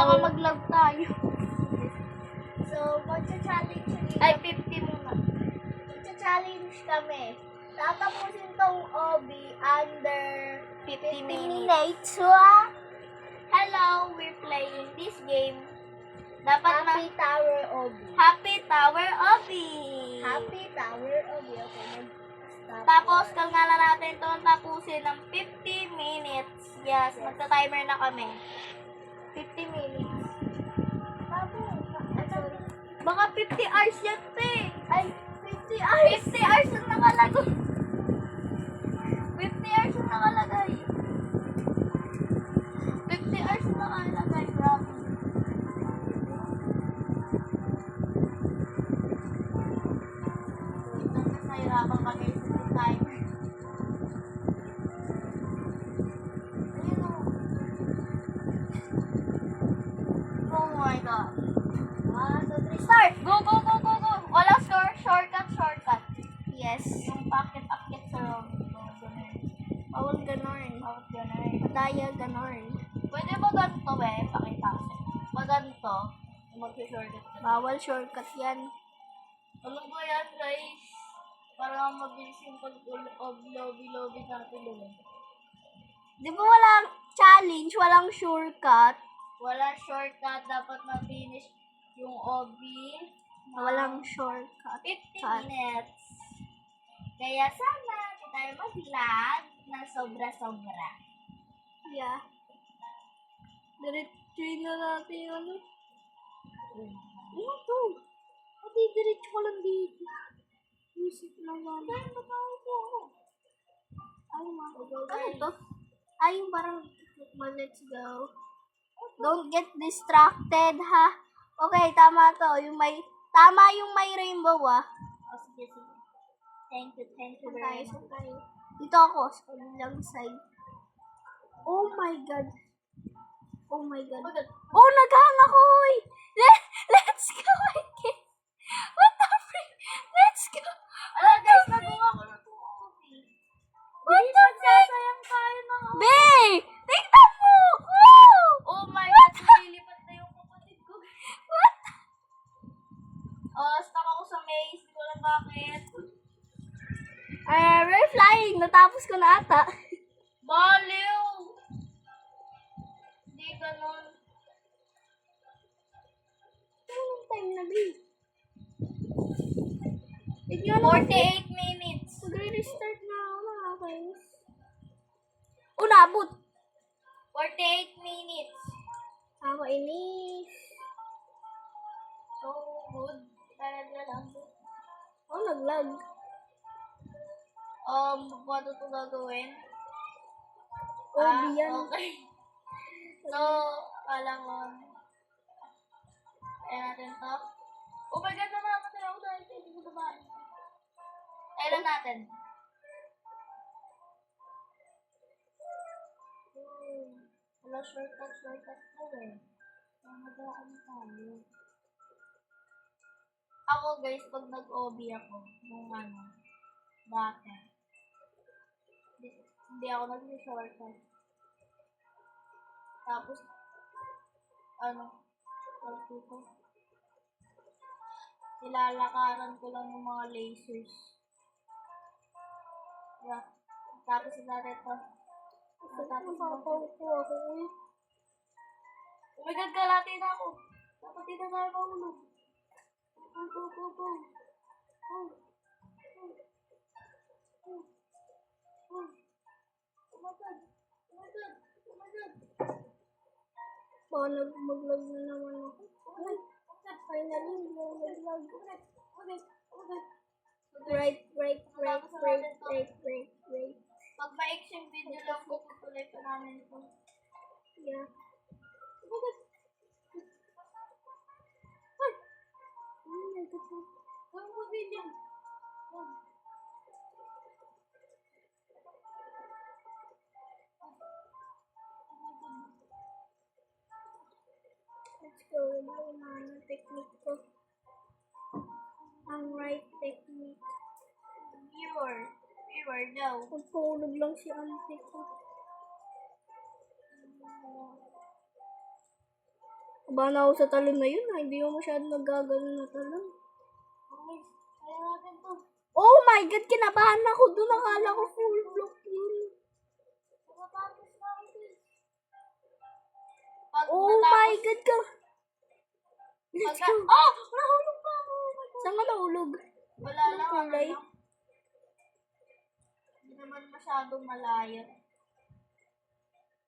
baka mag-log tayo. So, magcha-challenge kami. Ay, 50 muna. Magcha-challenge kami. Tatapusin tong OB under 50 minutes. minutes. Hello, we're playing this game. Dapat Happy Tower OB. Happy Tower Obby. Happy Tower OB. Okay, mag-stop. Tapos, kailangan natin ito tapusin ng 50 minutes. Yes, magta-timer na kami. 50 minutes. Baka 50 hours yan, te. Ay, 50 hours. 50 hours yung nakalagay. 50 hours yung nakalagay. 50 hours yung nakalagay, grabe. Wait lang, mas nahirapan kami sa timer. Ayun o. Oh my God. 1, 2, 3, start! Go, go, go, go, go! Walang shortcut, shortcut. Yes. Yung packet-packet sa room. Bawal ganon. Bawat ganun. Madaya ganon. Pwede ba ganito, pakita ko sa'yo. Pag ganito, mag-shortcut ka. Bawal shortcut yan. Alam ko yan, guys. Para mabilis yung pag-lobby-lobby natin doon. Di ba walang challenge, walang shortcut? Wala shortcut, dapat ma-finish yung OB. Walang shortcut. 50 minutes. Kaya sana, hindi tayo mag-lag na sobra-sobra. Yeah. Diretso na natin yung ano. Ano to? Hindi, diretso ko lang dito. Music naman. Ay, matawag ko ako. Ay, ano to? Ay, yung parang, let's go. Don't get distracted, ha? Okay, tama to. Tama yung may rainbow, ah. O, sige, sige. Thank you Tayo, very much. tayo. Dito ako, sa kabilang side. Oh my God. Oh my God. Oh, naghang ako, oy! Let's go again! What the freak? Let's go! Alam guys, nagawa ko na ito OB. What the freak? Sayang tayo ng OB. Be! Tingnan mo! Wow! Oh my God, nililipat na yung kapatid ko. What? Stuck ako sa maze. Hindi ko alam bakit. We're flying. Natapos ko na ata. Baliw! Hindi ganun. Anong time na, be? Tignan 48 minutes. Mag-restart na ako na, okay. Oh, naabot. 48 minutes. Ako inis. So good. Talaga lang. Oh, naglag. Paano ito gagawin? Oh, yan. Okay. So, kala ko. Ayan natin to. Oh my God, namamatay ako dahil hindi ko naman. Ayan natin. Wala shortcut ko eh. Magaan tayo. Ako guys, pag nag-OB ako, nung dati, hindi ako nag-shortcut. Tapos, dito, nilalakaran ko lang yung mga lasers. Yeah. Tapos natin ito. Tapos ko ako, uy. oh my God, kalati na ako. Dapat dito tayo mahulog. Go. Oh my God. Baka mag-lag na naman ako. Finally, mag-lag. Right. Pag ma-action video lang po, tutuloy pa namin ito. Yeah. Gawin mo video. Let's go. Ano technique ko? Ang right technique. Viewer, no. Magpulog lang si auntie ko. Kabahan ako sa talon na yun, Hindi mo masyado nagagano na talon. Kaya natin to. Oh my God, kinabahan ako doon. Akala ko full block yun. Matapos na ito. Pag Oh natapos- my God ka. Let's Pagka, go. oh! Nahulog pa ako! Saan ka nahulog? Wala Anong lang. kulay? Ano lang. Hindi naman masyadong malayo.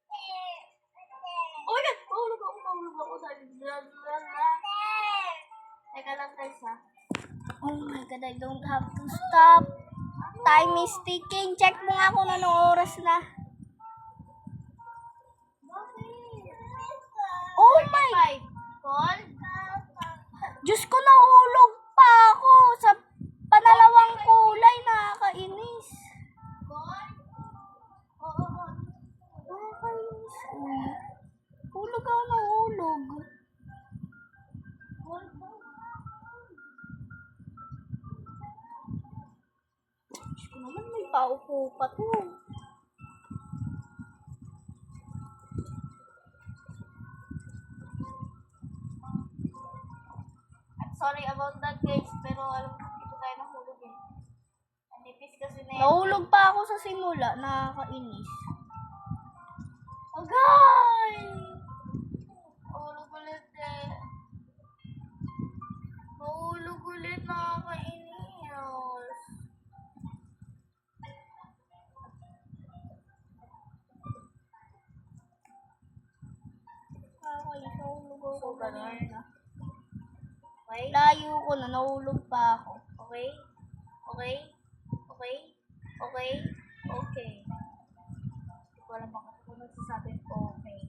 Oh my God! Mahulog ako. Teka lang guys ha. Oh my God, I don't have to stop. Time is ticking. Check mo nga kung anong oras na. Oh my! 35. Call? Diyos ko, nahulog pa ako sa panalawang kulay. Nakakainis. Call? Oo. Nakakainis. Hulog ako, nahulog. Call mo. Diyos ko naman, may paupo pa to. I'm sorry about that guys, pero alam ko dito tayo nahulog eh. Ang nipis kasi na yan. Nahulog pa ako sa simula. Nakakainis. Agay! Nahulog ulit eh. Nahulog ulit, nakakainis. Nakakainis. Nahulog ako. So, ganun. Okay? Layo ko na. Nahulog pa ako. Okay? Okay? Okay? Okay? Okay. Hindi ko alam bakit ako nagsasabing okay.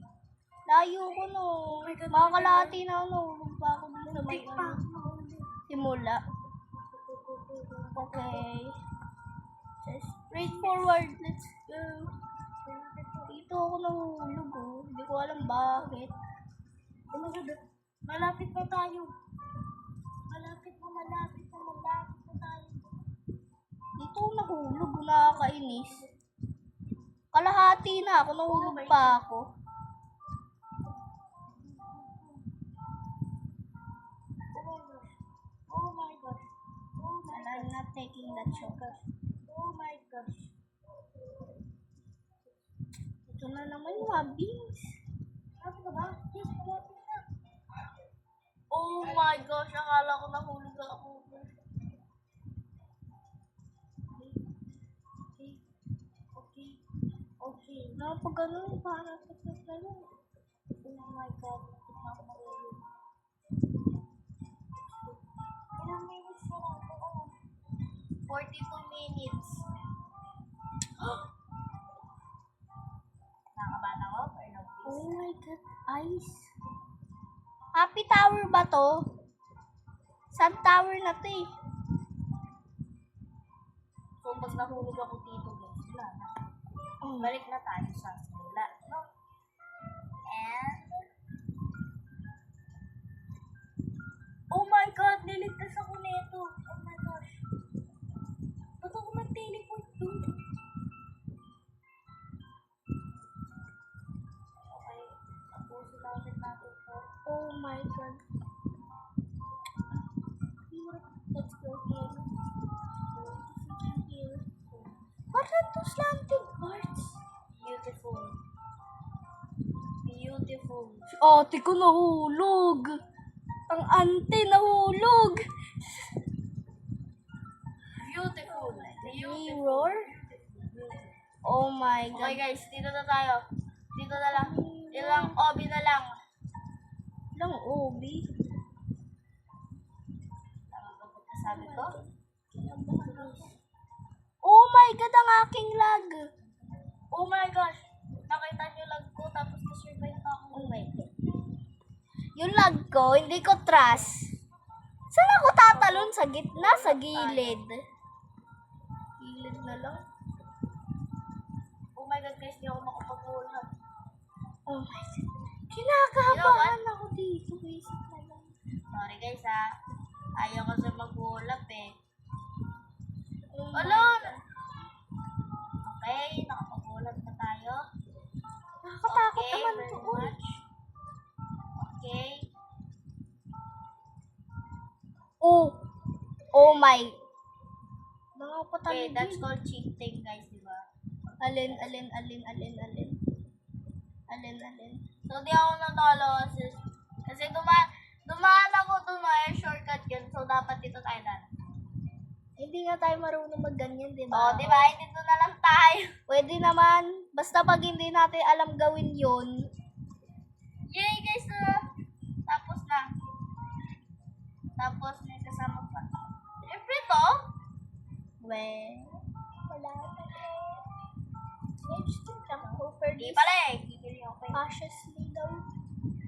Layo ko no. Mga kalahati na ako. Nahulog pa ako dun sa may simula. Okay. Just straight forward. Let's go. Dito ako nahulog oh. Hindi ko alam bakit. Malapit na tayo. Malapit na tayo. Dito ako nahulog. Nakakainis. Kalahati na ako. Nahulog pa ako. Oh my God. Oh my And I'm not taking that shot. Oh my gosh. Ito na naman yung mga beans. Ano ka ba? Yes, malapit na. Oh my gosh, akala ko nahulog ako. Okay. Pag ano, parang sa Oh my God, hindi na ako mahulog. Ilang minutes na lang ako? 42 minutes. Nakabahan ako or no? Oh my God, ice. Happy Tower ba to? Sun Tower na to eh. So, pag nahulog ako dito, guys, wala na. Oh, Balik na tayo sa simula. No? And... Oh my God! Niligtas ako nito. Oh my gosh. Ba't ako mag-teleport doon? Okay. Tapusin natin to. oh my God. Let's go here. Here. What are those slanted parts? Beautiful. Beautiful. Ate ko nahulog. Ang ante nahulog. Beautiful. Mirror? Oh my God. Okay guys, dito na tayo. Dito na lang. Ilang obi na lang. Lang obi. Tama ba pagkasabi ko? Oh my God, ang aking lag. Oh my gosh! Nakita niyo lag ko tapos na-survive pa ako. Oh my God. Yung lag ko, hindi ko trust. Saan ako tatalon? Sa gitna? Sa gilid? Gilid na lang. Oh my god guys, di ako makapag-ulap. Oh my God. Kinakabahan ako dito. Basic na lang. Sorry guys ha. Ayaw kasi mag-ulap eh. Oh my Alon! God. Okay, nakapag-ulap na tayo. Nakakatakot Okay, naman very to. much. Okay. Oh my. Mga Okay, patalin. that's called cheating, guys, di ba? Alin. So, di ako natalo kasi dumaan ako dun, shortcut yun. So, dapat dito tayo na. Hindi nga tayo marunong magganyan, di ba? Oh, di ba? Dito na lang tayo. Pwede naman. Basta pag hindi natin alam gawin yun. Yay, guys, tapos na. Tapos, may kasama pa. Siyempre to. Wala pa. Over Di this. pala eh. Gigili ako eh. Cautiously daw.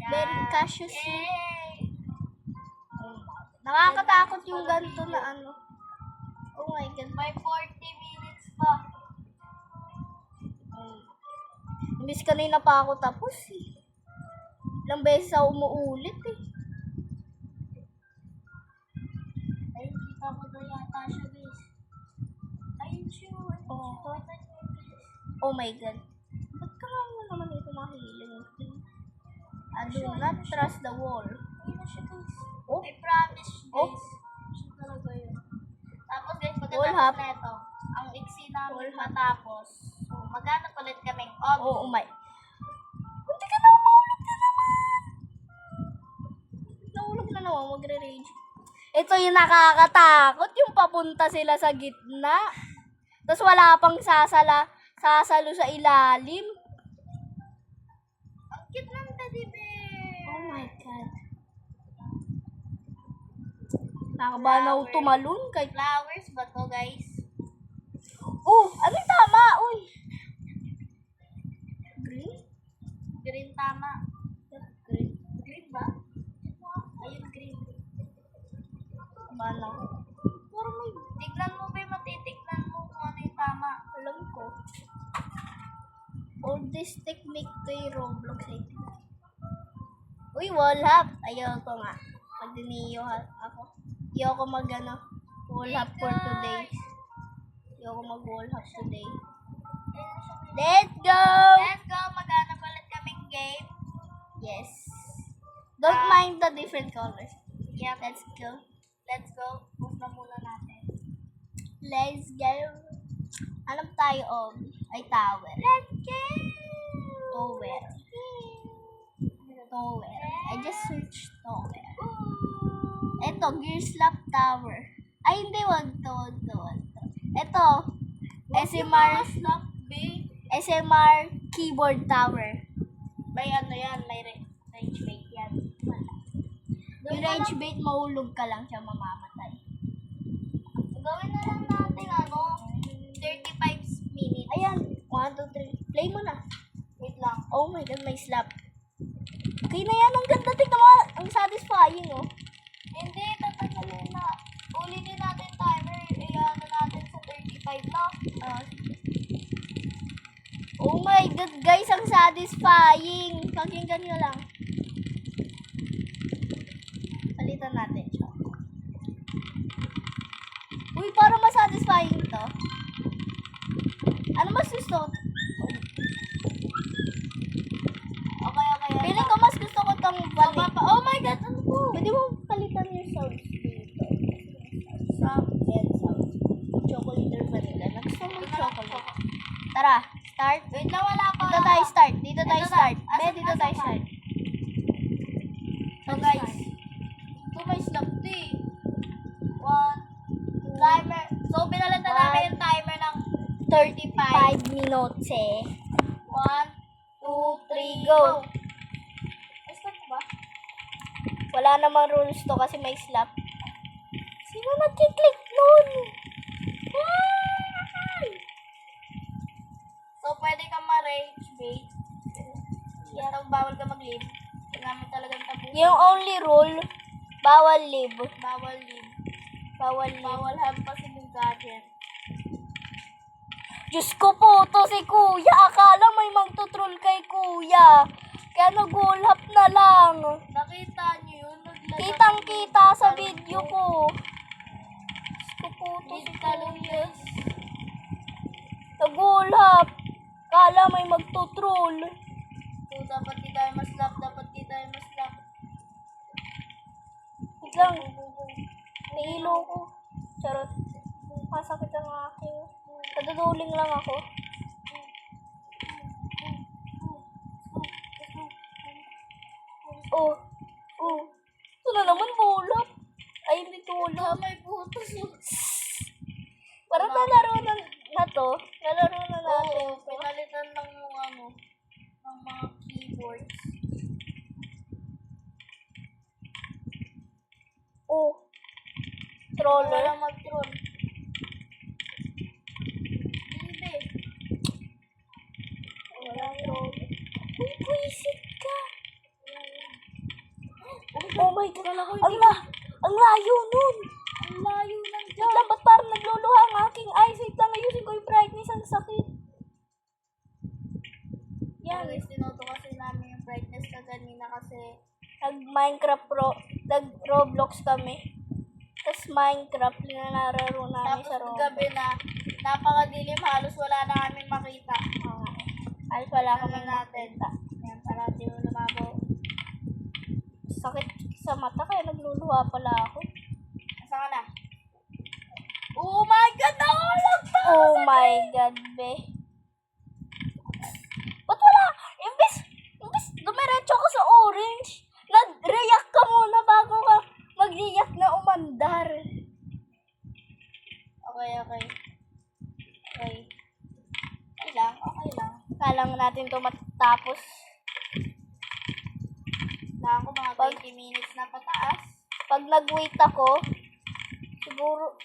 Yan. Very cautiously. Yay! Nakakatakot yung ganito na ano. Oh my God. May 40 minutes pa. Imbis kanina pa ako tapos eh. Ilang beses ako umuulit eh. Ay, kita ko daw yata siya, guys. Ayun siya. Oh my God. Ba't ka nga naman ito mahiling? I do not trust the wall. Ayun na siya, guys. Oh. I promise, Oh. guys. Siya talaga yun. Tapos, guys, Wall hop. pagkatapos na ito, ang iksi namin Wall hop. matapos. So, maghanap ulit kaming Oh my. Hindi ka na mahulog na naman. Nahulog na naman, magre-rage. Ito yung nakakatakot, yung papunta sila sa gitna. Tapos wala pang sasalo sa ilalim. Ang cute ng teddy bear. Oh my God. Nakakabahan ako tumalon kay... Flowers ba to, guys? Oh, ano yung tama? Uy. Green? Green tama. Green. Green ba? Ayun, green. Kabahan ako. Pero may... Tignan mo ba, matitignan mo kung ano yung tama. Alam ko. Oldest technique to yung Roblox, I think. Uy, wall hop. Ayoko nga. Magdiniyo ako. Ayoko wall hop for today. Ayoko mag-wall hop today. Let's go! Let's go! Maghanap ulit kaming game. Yes. Don't mind the different colors. Yeah, Let's go. let's go. Move na muna natin. Let's go. Alam tayo ay tower. Let's go! Tower. Tower. I just searched tower. Eto, Gear Slap Tower. Ay, hindi, wag to. Eto, SMR Keyboard Tower. May ano yan, may range bait yan. Yung range bait, mahulog ka lang siya, mamamatay. Gawin na lang natin 35 minutes. Ayan, 1, 2, 3. Play mo na. Wait lang. Oh my God, may slap. Okay na yan, ang ganda. Tignan mo, ang satisfying, oh. Hindi, tatagalin na. Ulitin natin timer. Iyan na natin sa 35 na. Oh my God, guys, ang satisfying. Pakinggan nyo lang. Palitan natin siya. Uy, parang mas satisfying to. Ano mas gusto ko? Okay. Feeling ko mas gusto ko tong balik. Oh my God, ano po? Pwede mo palitan yung sounds dito. Sound and sound. Chocolate or vanilla. Gusto mo yung chocolate. Tara, start. Wait lang, wala pa. Dito tayo start. Dito tayo Ito na. start. Asan- Dito tayo asan start. So guys, ito may slap to eh. 1, timer. So pinalitan namin yung timer ng 35 minutes eh. 1, 2, 3, go. Ay, stop ba? Wala namang rules to kasi may slap. Sino nagkiklik nun? So pwede kang ma-range bait. Yan, bawal ka mag-leave. Kailangan talagang tapusin. Yung only rule, bawal live. Bawal leave. Bawal live. Bawal hampasin yung gadget. Diyos ko po, to si Kuya. Akala may magtutroll kay Kuya. Kaya nag-wallhap na lang. Nakita niyo yun? Kitang-kita sa video ko. Diyos ko po, to si Kuya. Nag-wallhap. Akala may magtutroll. So, dapat di tayo maslap. Wait lang. May ilo ko. Charot. Masakit ang aking. Naduduling lang ako. Oh. Oh. Ito na naman bulap. Ay, hindi tulap. May butas yun. Parang nalaro na to. Nalaro na natin. Oo, pinalitan lang yung ng mga keyboards. Oh. Troller. Wala mag-troll. Hindi. Wala troller. Uy, buisit ka. Oh my God. Ang layo nun. Ang layo ng Wait lang, ba't parang nagluluha ang aking eyes? Wait lang, ayusin ko yung brightness. Ang sakit. Yan. Guys, tinoto kasi namin yung brightness na ganina kasi Nag-Roblox kami. Tapos Minecraft, nilalaro namin tapos sa Roblox. gabi na napakadilim, halos wala na kami makita. Halos wala kami Ano natin? nakita. Yan, para di mo lumabaw. Sakit sa mata, kaya nagluluha pala ako. Asa ka na? Oh my God! Nahulog pa! Oh my God, be. Ba't wala? Imbis dumiretso ko sa orange, nag-react ka muna bago ka mag-react na umandar. Okay. Okay lang. Kalang natin to matapos. Kailangan ko mga 20 minutes na pataas. Pag nag-wait ako, siguro,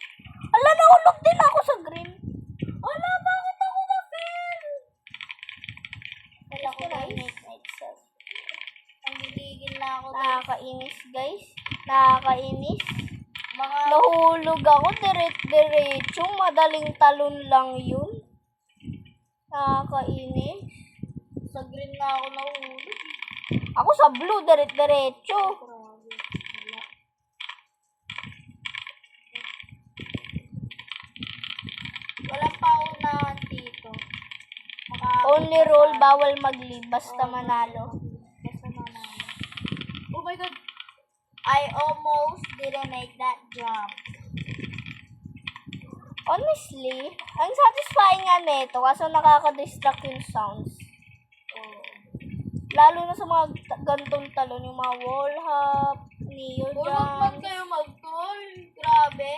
nahulog din ako sa green. Bakit ako na-fail? Wala ko Guys. gamit myself. Nanggigigil na ako. Nakakainis, guys. Nakakainis. Mga Nahulog ako, diretso. Madaling talon lang yun. Nakakainis. sa green na ako nahulog. Ako sa blue, diretso. Grabe. Wala. Walang paunahan dito. Only roll, bawal mag-leave. Basta manalo. Basta manalo. Oh my God! I almost didn't make that jump. Honestly, ang satisfying nga nito kaso nakaka-distract yung sounds. Oh. Lalo na sa mga gantong talon, yung mga wall hop, neo Huwag man jump. kayo mag-troll. Grabe.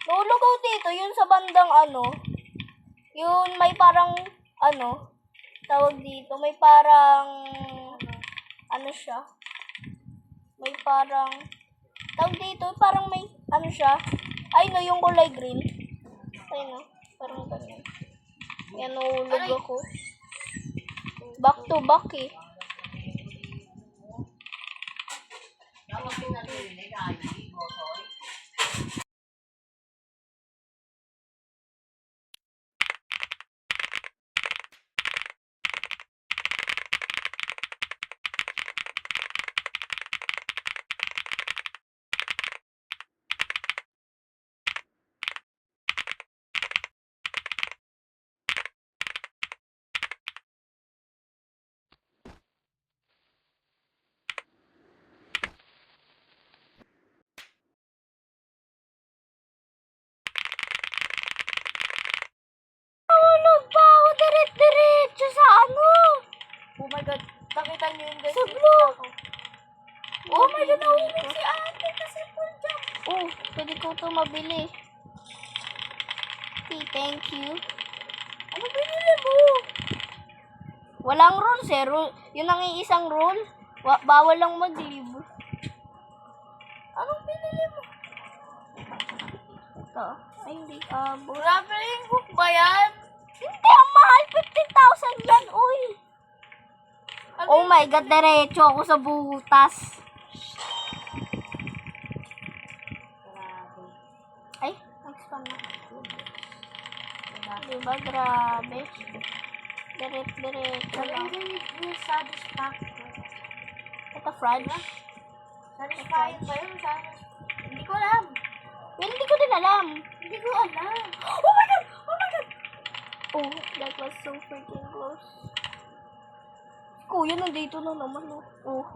Nahulog ako dito, yun sa bandang yun may parang, tawag dito, may parang, siya, may parang, tawag dito, parang may, siya, ay no, yung kulay green, ay no, parang ganyan. Yan, nahulog Aray! ako. Back to back eh. Nahulog pa ako diretso sa Oh my God. Nakita niyo yung guys. Sa blue. Oh my God. Nahulog si ate kasi full jump. Oh, pwede ko ito mabili. Okay, thank you. Ano binili mo? Walang rules eh. Yun ang iisang rule. Bawal lang mag-leave. Anong binili mo? Ito. Ay, hindi. Grabe yung book ba yan? Hindi, ang mahal. 15,000 yan, uy. Ano Oh my God, diretso ako sa butas. Grabe. Ay, nag-spam na. Diba, grabe. Diretso lang. Yung satisfaction. Ito, French. Satisfying ba yun? Hindi ko alam. Well, hindi ko din alam. Hindi ko alam. Oh my God! Oh my God! Oh, that was so freaking close. Kuya, nandito na naman. Oh.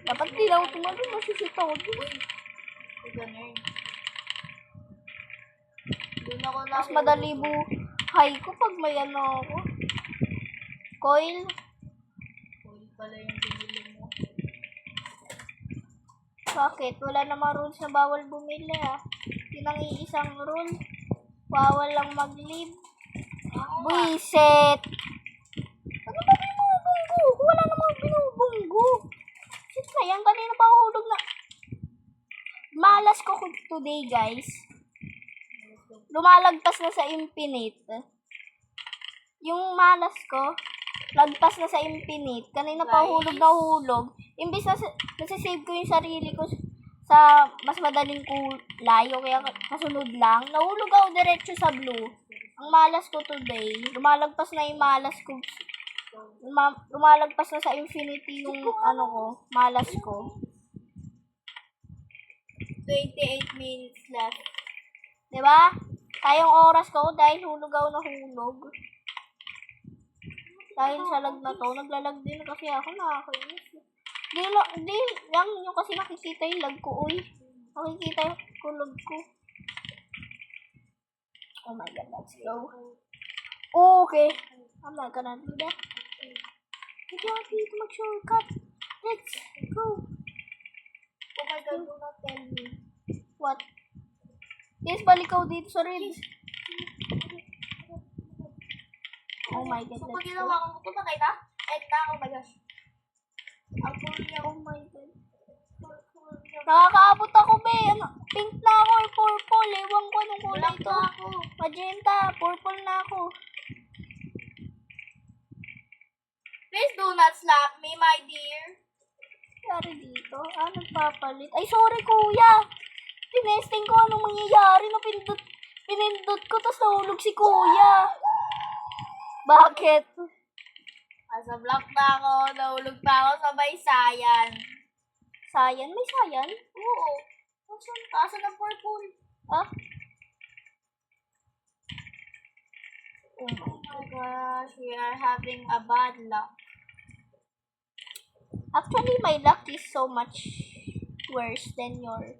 Dapat di lang tumalo. Masisita ko dun. Ganun. Doon ako Mas madali buhay ko pag may ano ako. Coil. Coil pala yung binili mo. Bakit? Wala namang rules na bawal bumili ah. Yun ang iisang rule. Bawal lang mag-leave. Buisit! Ano ba binubunggo? Wala namang binubunggo. Shit na yan. Kanina pa ako hulog na. Malas ko today guys. Lumalagpas na sa infinite. Yung malas ko, lagpas na sa infinite. Kanina pa hulog na hulog. Imbis na nasisave ko yung sarili ko sa mas madaling kulay o kaya kasunod lang, nahulog ako diretso sa blue. Ang malas ko today, lumalagpas na yung malas ko. Lumalagpas na sa infinity yung ano ko, malas ko. 28 minutes left. Diba? Kayang oras ko dahil hulog ako na hulog. Dahil sa lag na to, naglalag din kasi ako, nakakainis. Di lang yung kasi nakikita yung lag ko, uy. Nakikita yung lag ko. Oh my god, let's go. Okay. I'm not gonna do that. Hindi ako dito mag-shortcut. Let's go. Oh my god, do not tell me. What? Yes, balik ako dito sa red. Oh my god, So, pag let's go. ginawa ko ito, makita? Oh my gosh. Ang cool niya. Oh my god. Nakakaabot ako, be. Ano, pink na ako or purple. Ewan ko anong kulay Black ito. na ako. Magenta, purple na ako. Please do not slap me, my dear. Nangyari dito? Nagpapalit. Ay, sorry, kuya. Tinesting ko anong mangyayari. Pinindot ko, tapos nahulog si kuya. Bakit? Nasa block na ako, nahulog pa ako sa baysayan. Sayan? May sayan? Oo. Kaso ng purple. Ah? Oh my gosh, we are having a bad luck. Actually, my luck is so much worse than yours.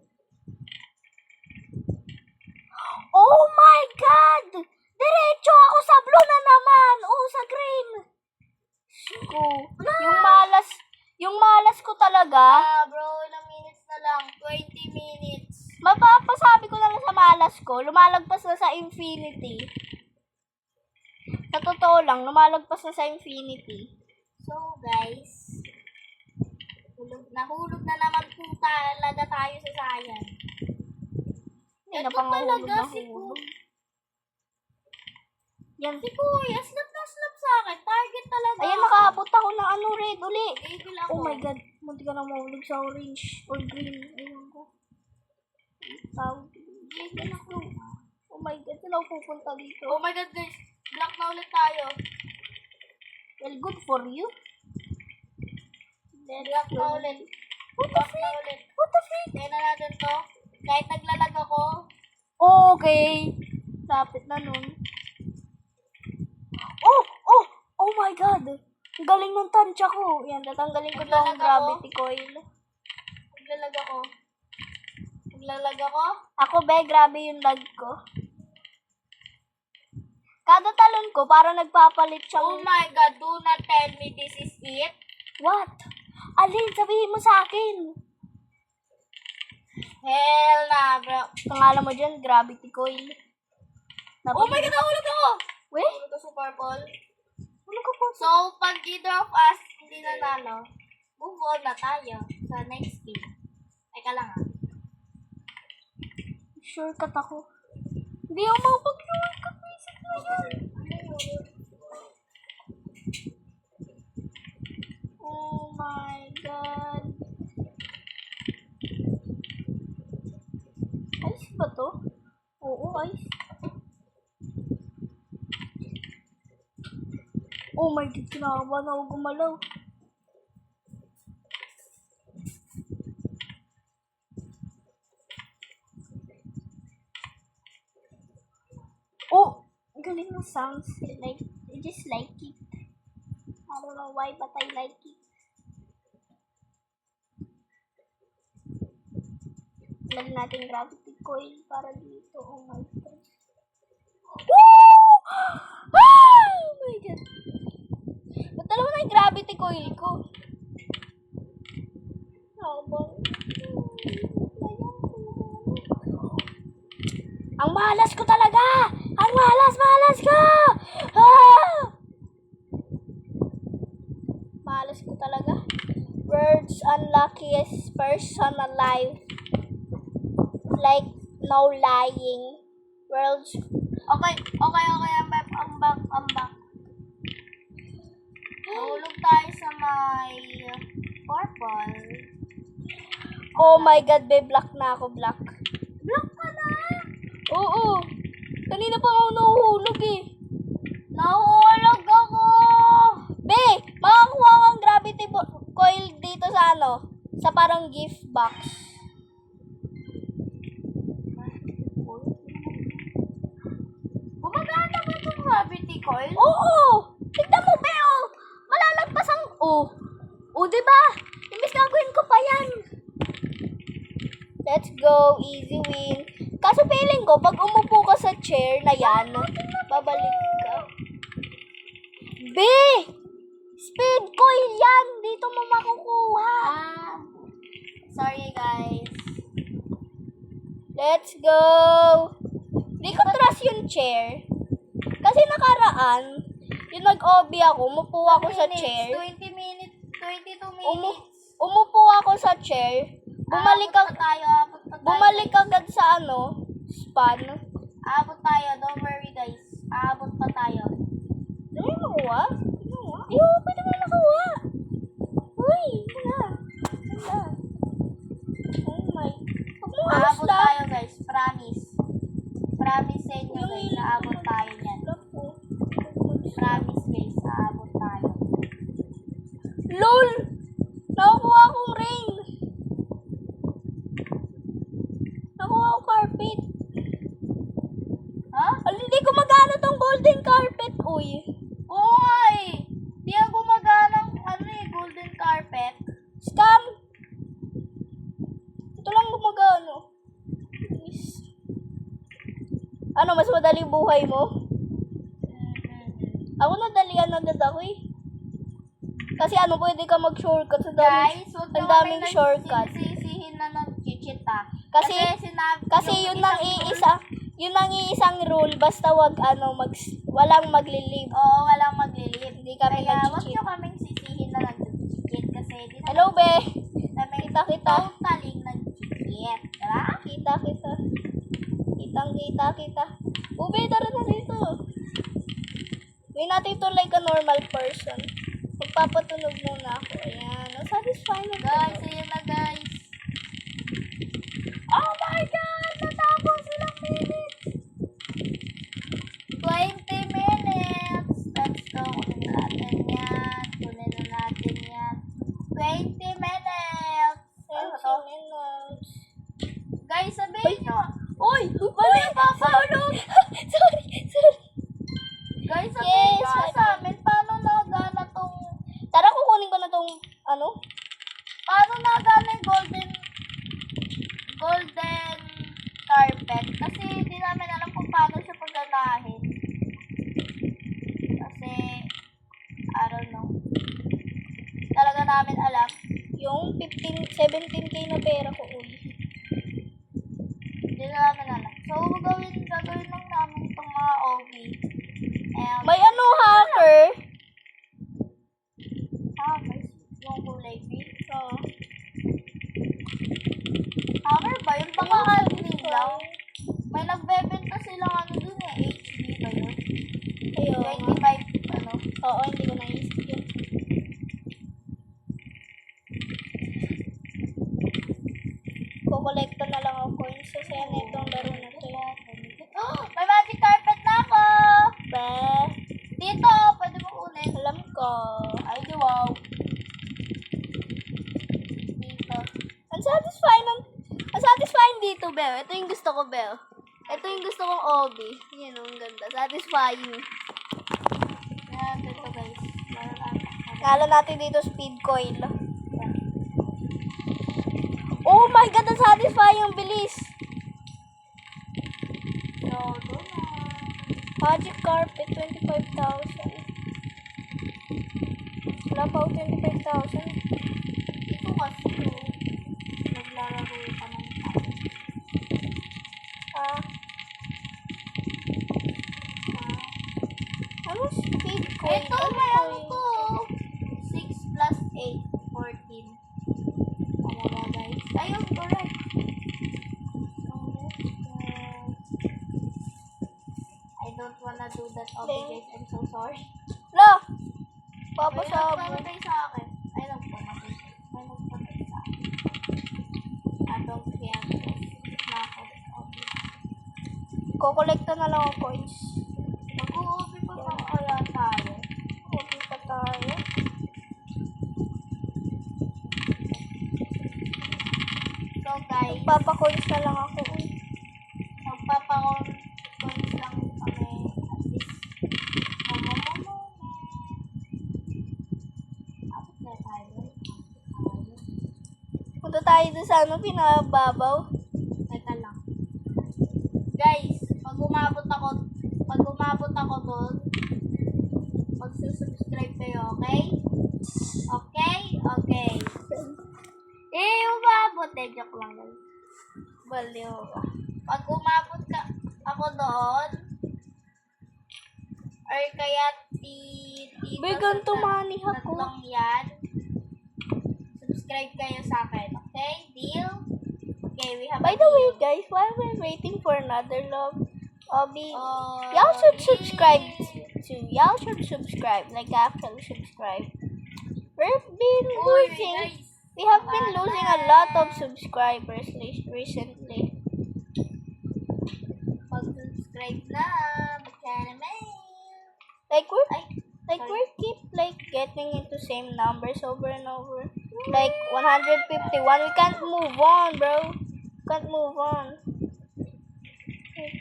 Oh my God! Diretso ako sa blue na naman! Oh, sa green! Ko. Yung malas ko talaga, Bro, ilang minutes na lang? 20 minutes. mapapasabi ko na lang sa malas ko, lumalagpas na sa infinity. Sa totoo lang, lumalagpas na sa infinity. So, guys, nahulog na naman po talaga tayo sa sayan. Hindi na Ito pangahulog talaga na si hulog. Yan. Si Kuya, slap na slap sa akin. Target talaga. Ayan, nakaabot ako ng ano, red uli. Tigil ako. Oh my God, munti ka na mahulog sa orange or green. Ayun ko. Tawag. Tigil ako. Oh my God, saan ako pupunta dito? Oh my god, guys. Black na ulit tayo. Well, good for you. Black na ulit. What the Black na freak? ulit. What the freak? Kaya na natin to. Kahit naglalag ako. Okay. Lapit na nun. Oh my God. Ang galing ng tansya ko. Yan, tatanggalin ko tong Naglalag ako. gravity coil. Naglalag ako. Naglalag ako. Ako, be, grabe yung lag ko. Kada talon ko, parang nagpapalit Oh siyang... my god, do not tell me this is it. What? Alin, sabihin mo sa akin. Hell na, bro. Pangalan mo dyan, gravity coil. Oh my god, nahulog ako. Weh? Nahulog ako sa purple. Ano ka po? So, pag either of us hindi nanalo, move on na tayo sa next game. Teka lang ah. Shortcut ako. Hindi ako makapag-shortcut. Basic na yan. Oh my God. Ayos ba to? Oo, ayos. Oh my God, kinakabahan ako gumalaw. Oh, galing ng sounds. Like, I just like it. I don't know why, but I like it. Lagyan natin gravity coil para dito. Oh my God. Woo! Oh my God. Ba't alam mo na yung gravity coil ko? Ang malas ko talaga! Ang malas ko! Ah! Malas ko talaga. World's unluckiest person alive. Like, no lying. World's... Okay, I'm back. Nahulog tayo sa may purple. Oh my God, be, black na ako, black. Block ka na! Oo. Kanina pa ako nahuhulog eh. Nahulog ako! Be, makakuha kang gravity coil dito sa ano? Sa parang gift box. Gumagana ba itong gravity coil? Oo! Tignan mo, be, oh! Malalagpas ang... Oh! Oh, diba? Imbis gagawin ko pa yan. Let's go, easy win. Kaso feeling ko, pag umupo ka sa chair na yan, babalik ka. Be! Speed coil yan! Dito mo makukuha. Sorry guys. Let's go! Di ko trust yung chair. Kasi nakaraan, yung nag-OB ako, umupo ako sa chair. 20 minutes, 22 minutes. Umupo ako sa chair. Bumalik Abot pa tayo. Bumalik agad sa ano, span. Abot tayo, don't worry guys. Abot pa tayo. Ano yung nakuha? Iyo, pwede mo nakuha. Uy, wala. Oh my. Huwag mo Abot lang. tayo guys, promise. Promise sa inyo guys, naabot tayo niyan. Promise guys, naabot tayo. LOL! Nakukuha akong rain. Nakuha akong carpet. Ha? Hindi ko magana tong golden carpet, uy. Oo nga eh. Di ang gumagana golden carpet. Scam! Ito lang gumagano. Please. Ano, mas madali buhay mo? Ako nadalian agad ako eh. Kasi ano, pwede ka mag-shortcut sa Guys, huwag ang nyo daming kami shortcut. nagsisihin na nag-cheat ah. Kasi yung yun ang iisang rule, basta wag ano, walang maglilib. Oo, walang maglilip. Hindi kami Kaya huwag nag-cheat. nyo kaming sisihin na nag-cheat kasi di na Hello, be. kami Kita. totally nag-cheat. Diba? Kita. Ube, tara na dito. Gawin natin ito like a normal person. Magpapatunog muna ako. Ayan. Satisfying na Guys, ayun na guys. Oh my God! Natapos ilang minutes! 20 minutes! Let's go. Kunin natin yan. 20 minutes! Guys, sabihin nyo. Uy! Mali! Papahulog! Sorry! Guys, sabihin Yes, nyo my sa amin, paano nagana tong... Tara, kukunin ko na tong, ano? Paano nagana yung golden carpet? Kasi hindi namin alam kung paano siya pagganahin. Kasi, I don't know. Talaga namin alam. Yung 17K na pera ko, uy. Hindi na namin alam. So, gagawin lang namin itong mga OB. And, May ano, hacker? guys, yung kulay pink. So, Hammer ba? Yung baka admin lang. May nagbebenta silang ano dun eh. HD ba yun? ayun. 25 ano. Oo, hindi ko naisip yun. Kukolekta na lang ako coins sa saya na itong laro na to. May magic carpet na ako! Ba, Dito, pwede mo kunin. alam ko. Ay, di wow. Dito. Ang satisfying dito, Bel. Ito yung gusto ko, Bel. Ito yung gusto kong hobby. Yan, ang ganda. Satisfying. Yan, dito guys. Kala natin dito speed coil. Oh my God, ang satisfying, ang bilis. No, do na. Magic carpet, 25,000. Wala pa ako 25,000. Ito kasi, naglalaro ka ng tao. Ah, ano speed ko? Ito, may ano to. 6 plus 8, 14. Ano ba, guys? Ayun, correct. I don't wanna do that, guys. I'm so sorry. La! May Papasabog. nagpamatay sa akin. Ay, nagpamatay. May nagpamatay sa akin. I don't care. Nako. Okay. Kukolekta na lang ang coins. Mag-uupi pa pa kaya tayo. Okay pa tayo. So, guys, Papa-coins na lang ako. magpapa-coins lang kami. At least, Tapos na tayo. Punta tayo doon sa ano, pinababaw. Teka lang. Guys, pag umabot ako doon, magsusubscribe kayo, okay? Okay? Okay. Umabot. Joke lang, guys. Baliw ka. Pag umabot ako doon, or kaya dito Bigan sa tumani ako. tatlong yan, subscribe kayo sa akin, okay? Deal? Okay, we have By a the way, deal. guys, while we're waiting for another love, Oh, y'all should subscribe yeah. too. Y'all should subscribe. Like, actually subscribe. We've been Uy, losing. guys. We have been losing a lot of subscribers recently. Mag-subscribe na. Mag-channel. Like, Ay, we keep like getting into same numbers over and over. Like 151. We can't move on, bro. Can't move on.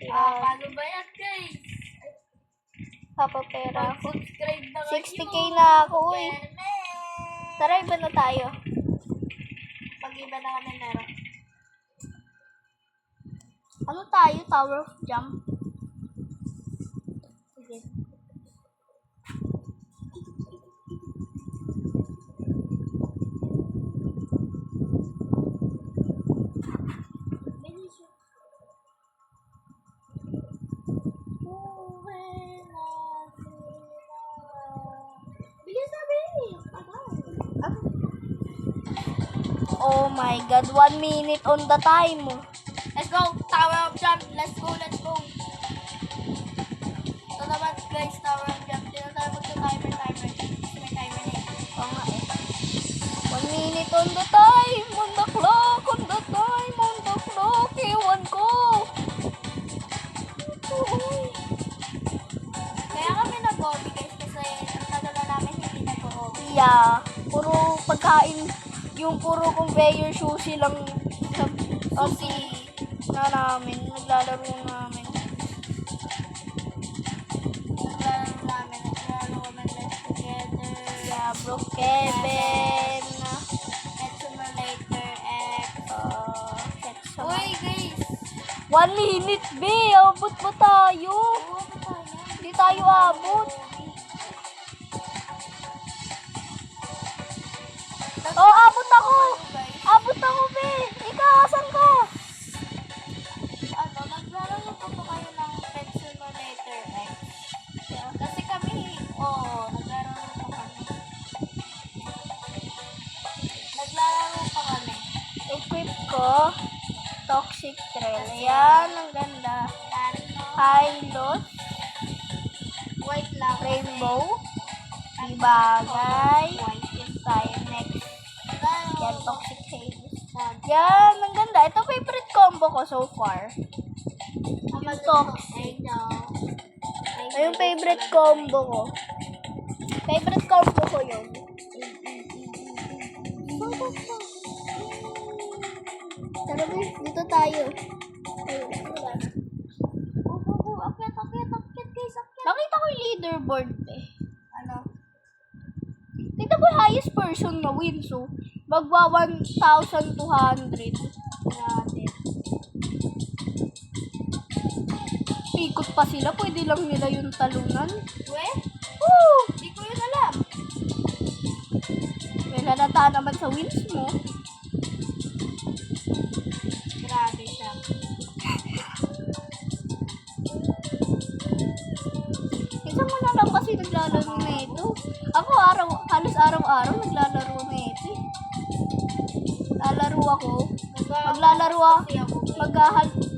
paano ba yan, guys? Papapera ako. Mag-subscribe na kayo. 60k na ako, uy. Channel. Tara, iba na tayo. Pag-iba na kami meron. Ano tayo? Tower of Jump? Sige. Bilis na, bilis. Oh my God, 1 minute on the time. Let's go! Tower of Jump! Let's go! Let's go! Ito naman guys, Tower of Jump. Dito tayo magka-timer. May timer na eh. Oo nga eh. 1 minute on the time. On the clock. On the time. On the clock. Ewan ko. Kaya kami nag-hobby guys kasi ang tagal na namin hindi nag-hobby. Yeah. Puro pagkain. Yung puro conveyor sushi lang. Susi! Na namin. Naglalaro namin. Naglaro kami Let's Together. Yeah, bro. Kevin. Pet Simulator X. Set sa Uy guys! 1 minute, be. Abot ba tayo? Oo, ano tayo? Hindi tayo abot. Oh, abot ako. Abot ako, be. Ikaw, asan ka? Naglaro po kayo ng Pet Simulator X. Kasi kami, naglaro po kami. Naglalaro pa kami. Equip ko. Toxic Trail. Ayan, ang ganda. Yan, no? Pilot. White lang. Rainbow. Ibagay. White. Yes, tayo next. Yan, Toxic Trail. Yan. Yan, ang ganda. Ito favorite combo ko so far. Yung Toxic. Ay, yung favorite combo ko. Favorite combo ko yun. Tara, be. Dito tayo. Akyat, guys. Akyat. Nakita ko yung leaderboard eh. Ano? Tingnan mo yung highest person na win. So, Magwa 1,200. Grabe. Ikot pa sila. Pwede lang nila yung talunan. We? Woo! Hindi ko yun alam. May lalata naman sa wheels mo. Grabe siya. Minsan mo na lang kasi naglalaro na ito. Ako halos araw-araw naglalaro na ito. Lalaro ako.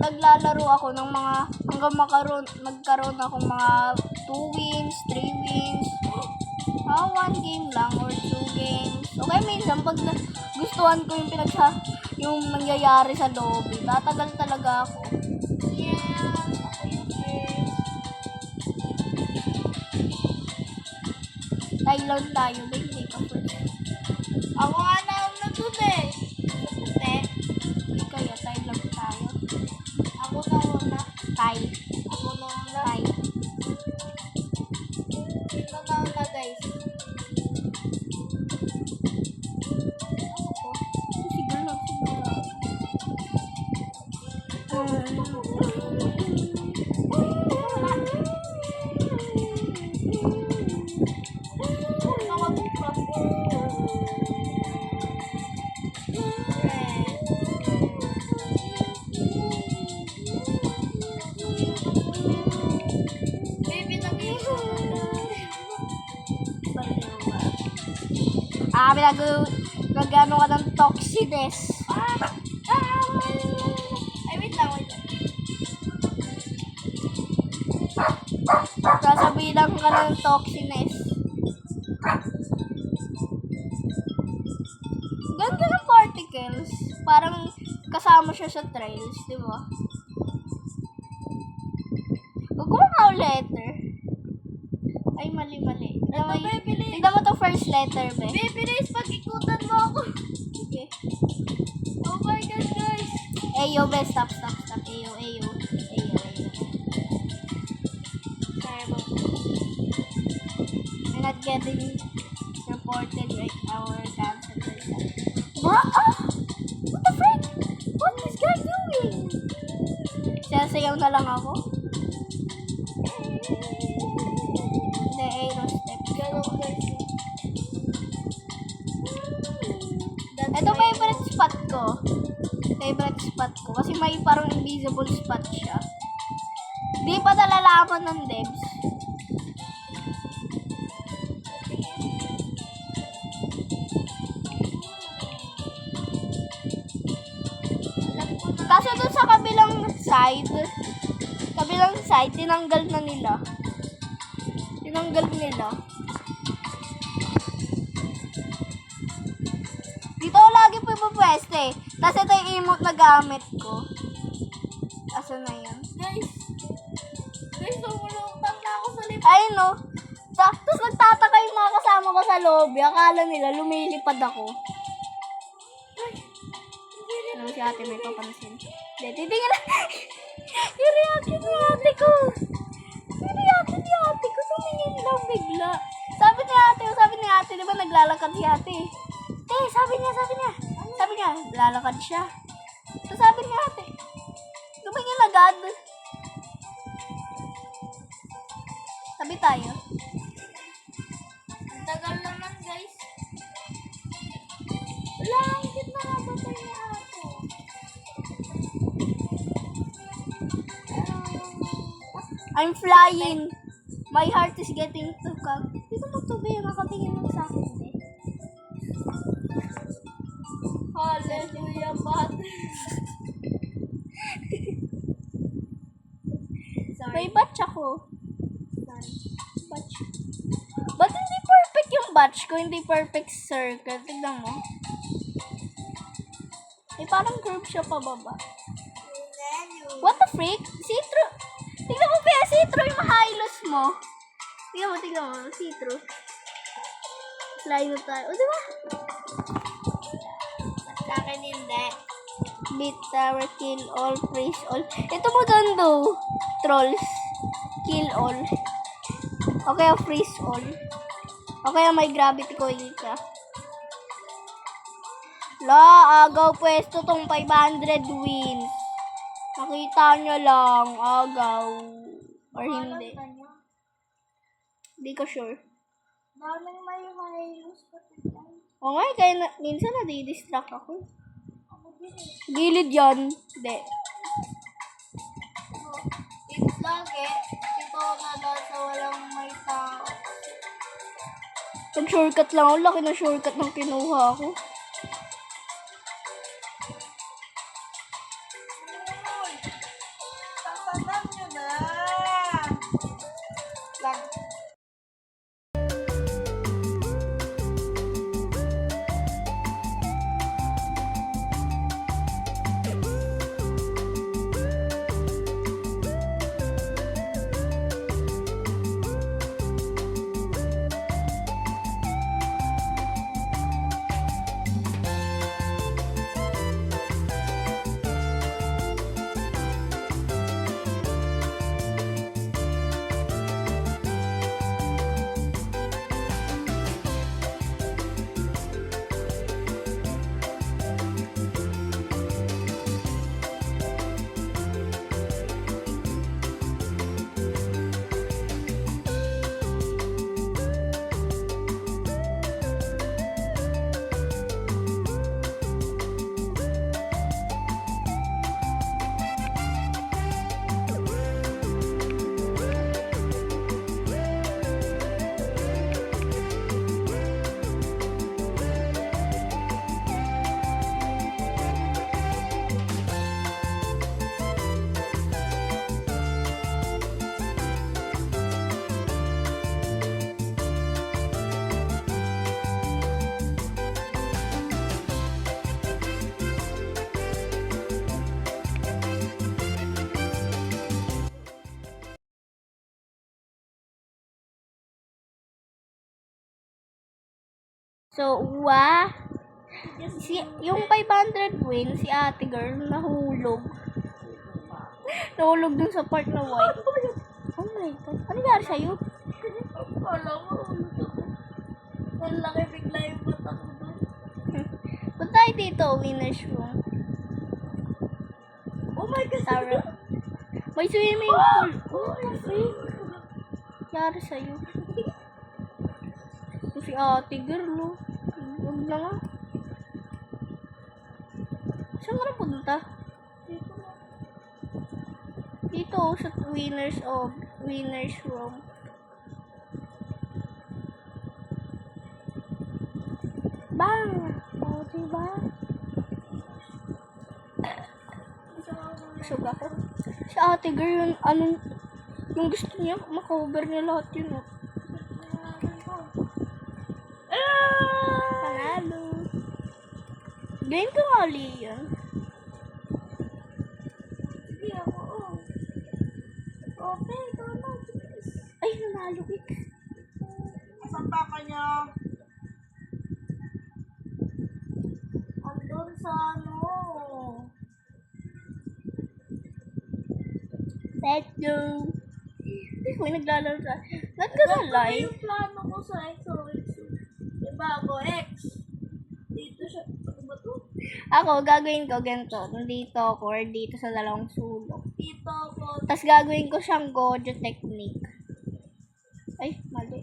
Naglalaro ako ng mga hanggang magkaroon akong mga 2 wins, 3 wins. 1 game lang or 2 games. Okay, minsan pag gustuhan ko yung nangyayari sa lobby, tatagal talaga ako. Yeah. Okay. Thailand tayo, ba? Hindi ka pwede. Ako nga na nandun eh. Puti. Hindi kaya Thailand tayo. Ako na una. Thai. Ako na una. Thai. Ito na una guys. Ako po. Siguro lang, siguro lang. Baby, nag-iisa Nag-ano ka ng toxiness. Ay, wait lang. Sasabihan ka ng toxiness. Ganda ng particles. Parang kasama siya sa trails, di ba? Huwag mo nga letter. Ay, mali. Tignan mo to first letter, be. Baby, Race, pag-ikutan mo ako. Okay. Oh my God, guys. Ayo, be. Stop. Ayo. Sorry about that. We're not getting reported right now or cancelled right now. What the frick? What is this guy doing? Sasayaw na lang ako. The aero step. Ganun, guys. Ito favorite spot ko. Kasi may parang invisible spot siya. Di pa nalalaman ng devs. Kaso dun sa kabilang side, tinanggal nila. Dito ako lagi pupweste. Tapos ito yung emote na gamit ko. Asan na yan? Guys, tumulutang na ako sa lip. Ay no. Tapos nagtataka yung mga kasama ko sa lobby. Akala nila lumilipad ako. Ano si ate may papansin? Hindi, titingin na. Yung reaction ni ate ko. Tumingin lang bigla. Sabi ni ate, di ba naglalakad si ate? Sabi niya, lalakad siya. So sabi ni ate, tumingin agad. Sabi tayo. Ang tagal naman, guys. Wala, higit na nabatay na ako. I'm flying. My heart is getting too calm. Dito mo to, be. Makatingin mo sa akin, be. Hallelujah, Father. May batch ako. Batch. Ba't hindi perfect yung batch ko? Hindi perfect circle. Tignan mo. Parang curve siya pababa. What the freak? See-through. Tignan mo, Pia. See-through yung highlos mo. Tignan mo. See-through. Slide na tayo. O, diba? Sa akin hindi. Beat tower, kill all, freeze all. Ito mo doon do. Trolls. Kill all. Okay, freeze all. Okay, may gravity coil ka. La, agaw pwesto tong 500 wins. Nakita nyo lang, agaw. Or hindi. Hindi ko sure. Daming may virus pati yan. O nga, kaya minsan nadidistract ako. Ako din eh. Gilid yan. Hindi. It's lagi. Ito na daw sa walang may tao. Nag-shortcut lang ako. Laki na shortcut ng kinuha ko. Tatanam nyo na. Lag. So, yung 500 win, si ate girl, nahulog. Nahulog dun sa part na white. Oh my God. Ano nangyari sa'yo? Wala ko. Ang laki bigla yung mata ko doon. Punta tayo dito, winner's room. Oh my God. Tara. May swimming pool. What the freak? Nangyari sa'yo? Ito si ate girl, no? Huwag na nga. Saan ka na punta? Dito, sa winner's room. Bang! O, diba? Busog ako. Si ate girl, yung gusto niya, makover niya lahat yun, oh. Panalo. Game ko nga yun. Sige ako, oh. Okay, ito na. Ay, nanalo it. Asan papa niya? Andun sa ano. Let's go. Hindi ko naglalaro sa... Nagkasalay. Yung plano ko sa XOXO. Diba ako, X? Dito siya. Ano ba to? Ako, gagawin ko ganito. Dito ako or dito sa dalawang sulok. Dito ako. Tapos gagawin ko siyang Gojo technique. Ay, mali.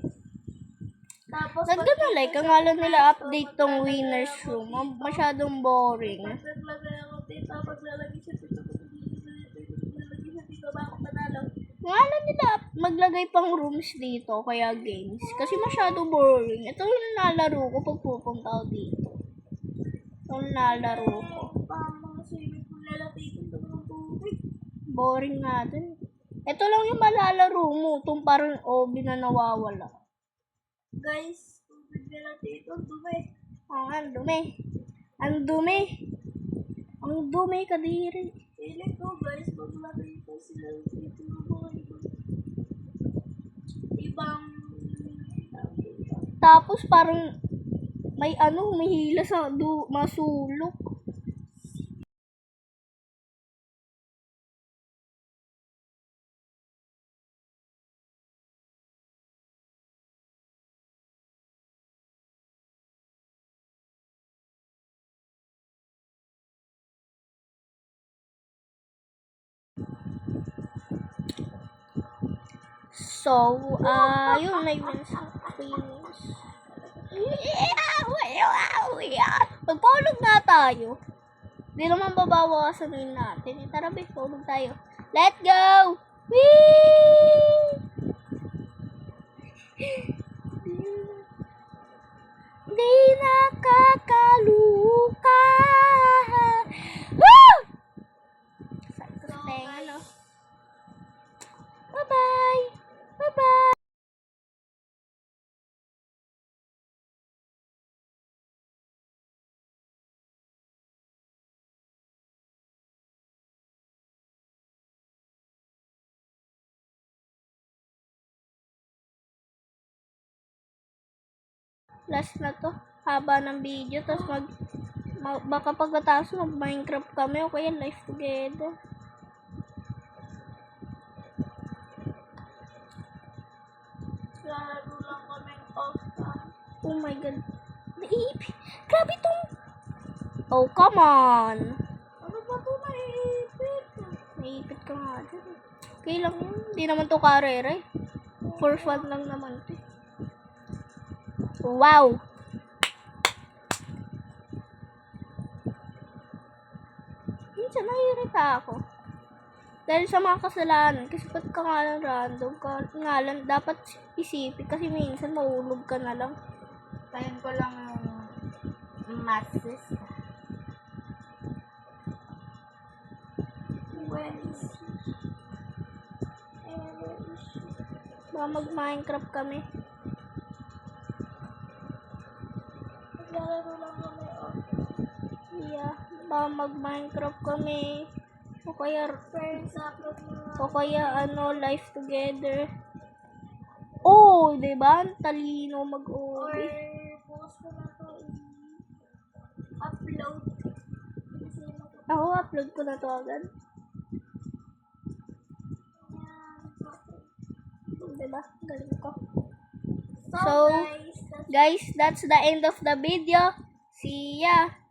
Tapos, Nagkasalay. Kung alam nila update tong winner's room. Masyadong boring. Naglagay ako dito. Paglalagay siya dito. Paglalagay siya dito. Baka panalo. Kung alam nila maglagay pang rooms dito, kaya games. Kasi masyado boring. Ito yung nalaro ko pag pupunta ako dito. Ito yung nalaro ko. Parang mga swimming pool lalapitan doon ng tubig. Boring nga din. Ito lang yung malalaro mo. Itong parang OB na nawawala. Guys, tubig nila dito. Dumi. Ang dumi. Ang dumi. Ang dumi, kadiri. Feeling ko guys, pag nakita sila dito ng buhay ko. Ibang Tapos parang may humihila sa masulok. So, yun, may wins. Magpaulog na tayo. Hindi naman babawasan yun natin. Tara, be, paulog tayo. Let's go! Whee! Di nakakaluka. Woo! Sakto sa tenga, no? Bye-bye! Bye-bye! Last na to. Haba ng video. Tapos baka pagkatapos mag-Minecraft kami o kaya live together. Lalo lang kami off-cam. Oh my god. Naipit. Grabe tong. Oh, come on. Ano ba ito naipit? Naipit ka nga dyan. Okay lang yun. Hindi naman to karera eh. For fun lang naman to eh. Wow. Minsan naiirita ako. Dahil sa mga kasalanan. Kasi ba't ka nga lang random? Nga lang dapat isipin. Kasi minsan mahulog ka na lang. Tayin ko lang yung masses. Where is she? Where is she? Baka mag-Minecraft kami. Naglalaro lang kami off. Yeah. Baka mag-Minecraft kami. O kaya, Friends, upload mo na. o kaya live together. Oh, diba? Ang talino Or mag-OB. post ko na to upload. Kasi Ako, upload ko na to agad. Diba? Galing ko. So, So, guys, Guys, that's the end of the video. See ya!